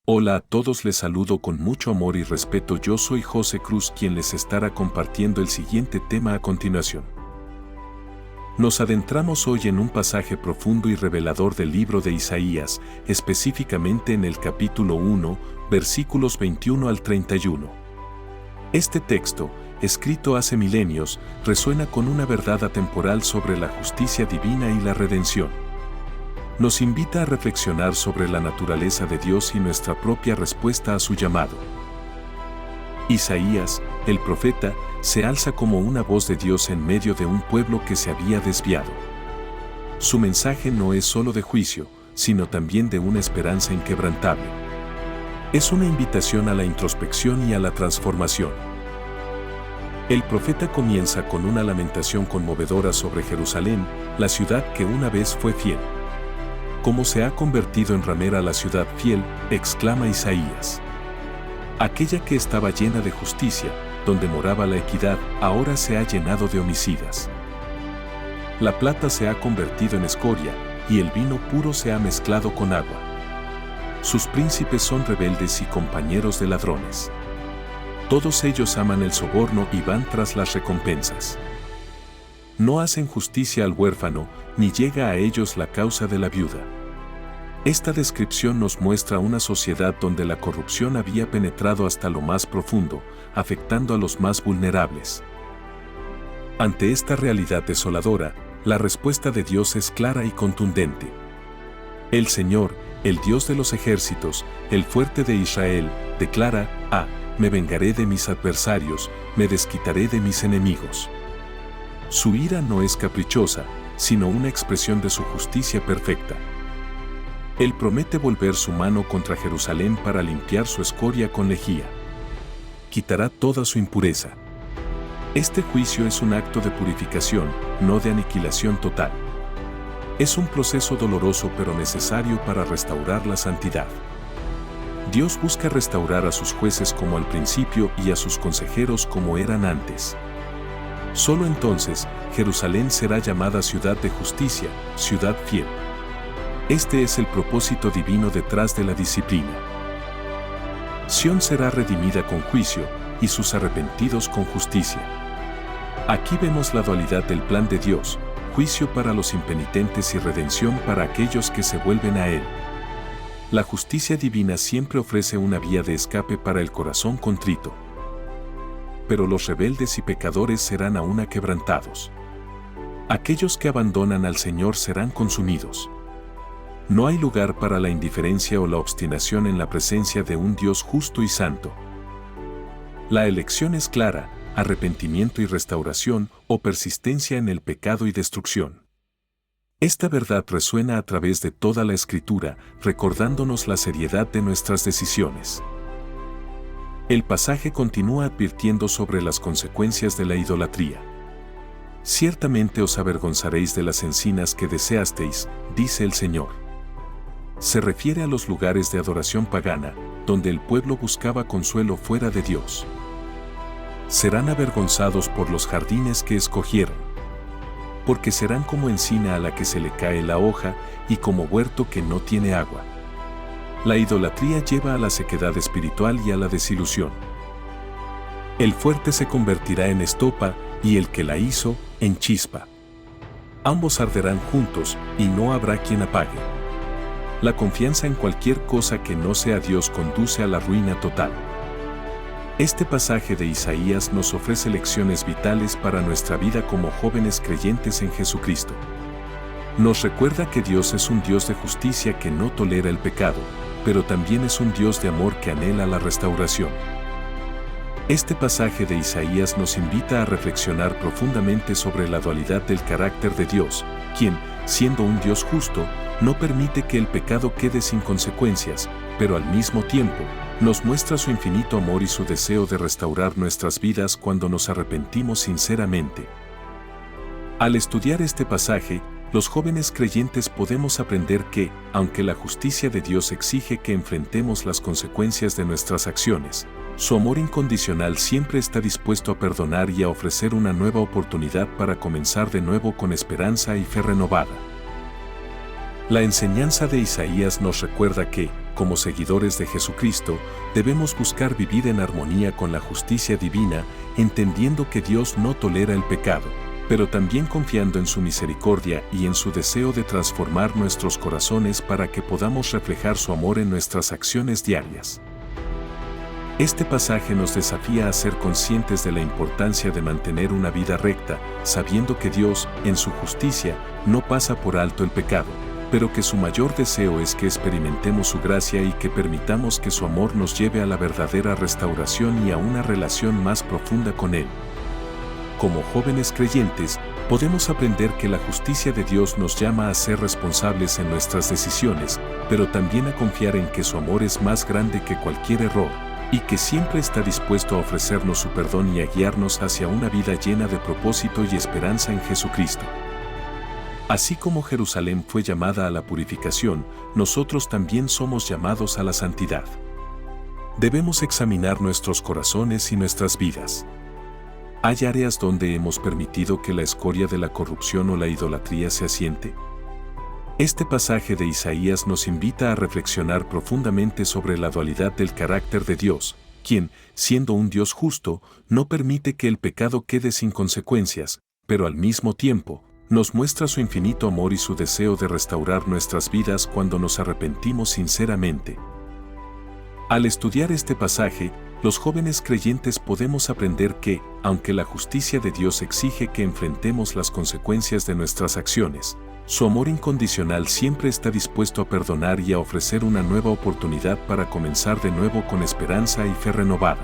Hola a todos, les saludo con mucho amor y respeto. Yo soy José Cruz, quien les estará compartiendo el siguiente tema a continuación. Nos adentramos hoy en un pasaje profundo y revelador del libro de Isaías, específicamente en el capítulo 1, versículos 21 al 31. Este texto, escrito hace milenios, resuena con una verdad atemporal sobre la justicia divina y la redención. Nos invita a reflexionar sobre la naturaleza de Dios y nuestra propia respuesta a su llamado. Isaías, el profeta, se alza como una voz de Dios en medio de un pueblo que se había desviado. Su mensaje no es solo de juicio, sino también de una esperanza inquebrantable. Es una invitación a la introspección y a la transformación. El profeta comienza con una lamentación conmovedora sobre Jerusalén, la ciudad que una vez fue fiel. «¿Cómo se ha convertido en ramera la ciudad fiel?», exclama Isaías. Aquella que estaba llena de justicia, donde moraba la equidad, ahora se ha llenado de homicidas. La plata se ha convertido en escoria, y el vino puro se ha mezclado con agua. Sus príncipes son rebeldes y compañeros de ladrones. Todos ellos aman el soborno y van tras las recompensas. No hacen justicia al huérfano, ni llega a ellos la causa de la viuda. Esta descripción nos muestra una sociedad donde la corrupción había penetrado hasta lo más profundo, afectando a los más vulnerables. Ante esta realidad desoladora, la respuesta de Dios es clara y contundente. El Señor, el Dios de los ejércitos, el fuerte de Israel, declara: me vengaré de mis adversarios, me desquitaré de mis enemigos. Su ira no es caprichosa, sino una expresión de su justicia perfecta. Él promete volver su mano contra Jerusalén para limpiar su escoria con lejía. Quitará toda su impureza. Este juicio es un acto de purificación, no de aniquilación total. Es un proceso doloroso pero necesario para restaurar la santidad. Dios busca restaurar a sus jueces como al principio y a sus consejeros como eran antes. Solo entonces, Jerusalén será llamada ciudad de justicia, ciudad fiel. Este es el propósito divino detrás de la disciplina. Sión será redimida con juicio, y sus arrepentidos con justicia. Aquí vemos la dualidad del plan de Dios: juicio para los impenitentes y redención para aquellos que se vuelven a Él. La justicia divina siempre ofrece una vía de escape para el corazón contrito. Pero los rebeldes y pecadores serán aún quebrantados. Aquellos que abandonan al Señor serán consumidos. No hay lugar para la indiferencia o la obstinación en la presencia de un Dios justo y santo. La elección es clara: arrepentimiento y restauración, o persistencia en el pecado y destrucción. Esta verdad resuena a través de toda la Escritura, recordándonos la seriedad de nuestras decisiones. El pasaje continúa advirtiendo sobre las consecuencias de la idolatría. Ciertamente os avergonzaréis de las encinas que deseasteis, dice el Señor. Se refiere a los lugares de adoración pagana, donde el pueblo buscaba consuelo fuera de Dios. Serán avergonzados por los jardines que escogieron, porque serán como encina a la que se le cae la hoja y como huerto que no tiene agua. La idolatría lleva a la sequedad espiritual y a la desilusión. El fuerte se convertirá en estopa y el que la hizo, en chispa. Ambos arderán juntos y no habrá quien apague. La confianza en cualquier cosa que no sea Dios conduce a la ruina total. Este pasaje de Isaías nos ofrece lecciones vitales para nuestra vida como jóvenes creyentes en Jesucristo. Nos recuerda que Dios es un Dios de justicia que no tolera el pecado, pero también es un Dios de amor que anhela la restauración. Este pasaje de Isaías nos invita a reflexionar profundamente sobre la dualidad del carácter de Dios, quien, siendo un Dios justo, no permite que el pecado quede sin consecuencias, pero al mismo tiempo, nos muestra su infinito amor y su deseo de restaurar nuestras vidas cuando nos arrepentimos sinceramente. Al estudiar este pasaje, los jóvenes creyentes podemos aprender que, aunque la justicia de Dios exige que enfrentemos las consecuencias de nuestras acciones, su amor incondicional siempre está dispuesto a perdonar y a ofrecer una nueva oportunidad para comenzar de nuevo con esperanza y fe renovada. La enseñanza de Isaías nos recuerda que, como seguidores de Jesucristo, debemos buscar vivir en armonía con la justicia divina, entendiendo que Dios no tolera el pecado, pero también confiando en su misericordia y en su deseo de transformar nuestros corazones para que podamos reflejar su amor en nuestras acciones diarias. Este pasaje nos desafía a ser conscientes de la importancia de mantener una vida recta, sabiendo que Dios, en su justicia, no pasa por alto el pecado, pero que su mayor deseo es que experimentemos su gracia y que permitamos que su amor nos lleve a la verdadera restauración y a una relación más profunda con Él. Como jóvenes creyentes, podemos aprender que la justicia de Dios nos llama a ser responsables en nuestras decisiones, pero también a confiar en que su amor es más grande que cualquier error, y que siempre está dispuesto a ofrecernos su perdón y a guiarnos hacia una vida llena de propósito y esperanza en Jesucristo. Así como Jerusalén fue llamada a la purificación, nosotros también somos llamados a la santidad. Debemos examinar nuestros corazones y nuestras vidas. ¿Hay áreas donde hemos permitido que la escoria de la corrupción o la idolatría se asiente? Este pasaje de Isaías nos invita a reflexionar profundamente sobre la dualidad del carácter de Dios, quien, siendo un Dios justo, no permite que el pecado quede sin consecuencias, pero al mismo tiempo, nos muestra su infinito amor y su deseo de restaurar nuestras vidas cuando nos arrepentimos sinceramente. Al estudiar este pasaje, los jóvenes creyentes podemos aprender que, aunque la justicia de Dios exige que enfrentemos las consecuencias de nuestras acciones, su amor incondicional siempre está dispuesto a perdonar y a ofrecer una nueva oportunidad para comenzar de nuevo con esperanza y fe renovada.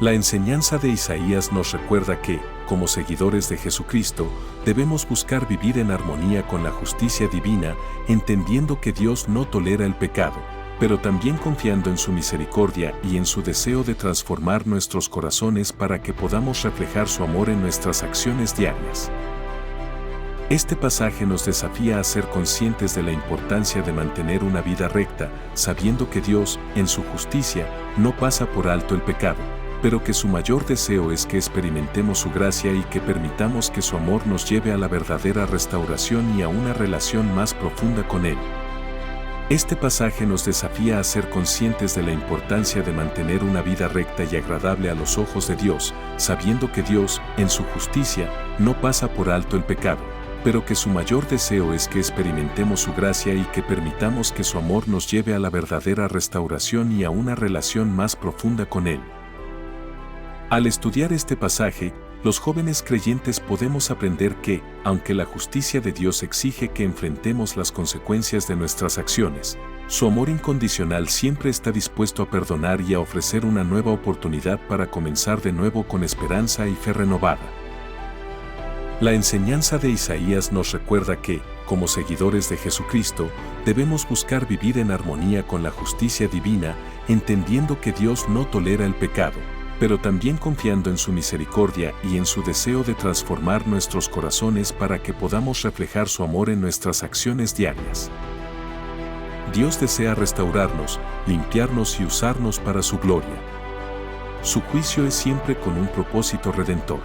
La enseñanza de Isaías nos recuerda que, como seguidores de Jesucristo, debemos buscar vivir en armonía con la justicia divina, entendiendo que Dios no tolera el pecado, pero también confiando en su misericordia y en su deseo de transformar nuestros corazones para que podamos reflejar su amor en nuestras acciones diarias. Este pasaje nos desafía a ser conscientes de la importancia de mantener una vida recta, sabiendo que Dios, en su justicia, no pasa por alto el pecado, pero que su mayor deseo es que experimentemos su gracia y que permitamos que su amor nos lleve a la verdadera restauración y a una relación más profunda con Él. Este pasaje nos desafía a ser conscientes de la importancia de mantener una vida recta y agradable a los ojos de Dios, sabiendo que Dios, en su justicia, no pasa por alto el pecado, pero que su mayor deseo es que experimentemos su gracia y que permitamos que su amor nos lleve a la verdadera restauración y a una relación más profunda con Él. Al estudiar este pasaje, los jóvenes creyentes podemos aprender que, aunque la justicia de Dios exige que enfrentemos las consecuencias de nuestras acciones, su amor incondicional siempre está dispuesto a perdonar y a ofrecer una nueva oportunidad para comenzar de nuevo con esperanza y fe renovada. La enseñanza de Isaías nos recuerda que, como seguidores de Jesucristo, debemos buscar vivir en armonía con la justicia divina, entendiendo que Dios no tolera el pecado, pero también confiando en su misericordia y en su deseo de transformar nuestros corazones para que podamos reflejar su amor en nuestras acciones diarias. Dios desea restaurarnos, limpiarnos y usarnos para su gloria. Su juicio es siempre con un propósito redentor.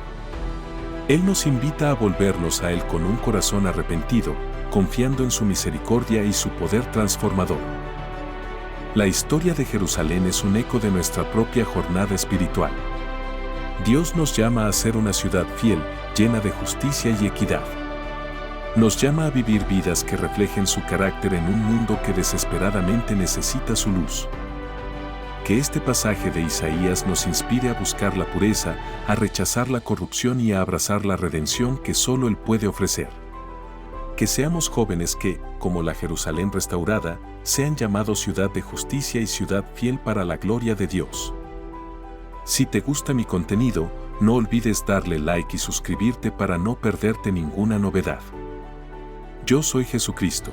Él nos invita a volvernos a Él con un corazón arrepentido, confiando en su misericordia y su poder transformador. La historia de Jerusalén es un eco de nuestra propia jornada espiritual. Dios nos llama a ser una ciudad fiel, llena de justicia y equidad. Nos llama a vivir vidas que reflejen su carácter en un mundo que desesperadamente necesita su luz. Que este pasaje de Isaías nos inspire a buscar la pureza, a rechazar la corrupción y a abrazar la redención que solo Él puede ofrecer. Que seamos jóvenes que, como la Jerusalén restaurada, sean llamados ciudad de justicia y ciudad fiel para la gloria de Dios. Si te gusta mi contenido, no olvides darle like y suscribirte para no perderte ninguna novedad. Yo soy Jesucristo.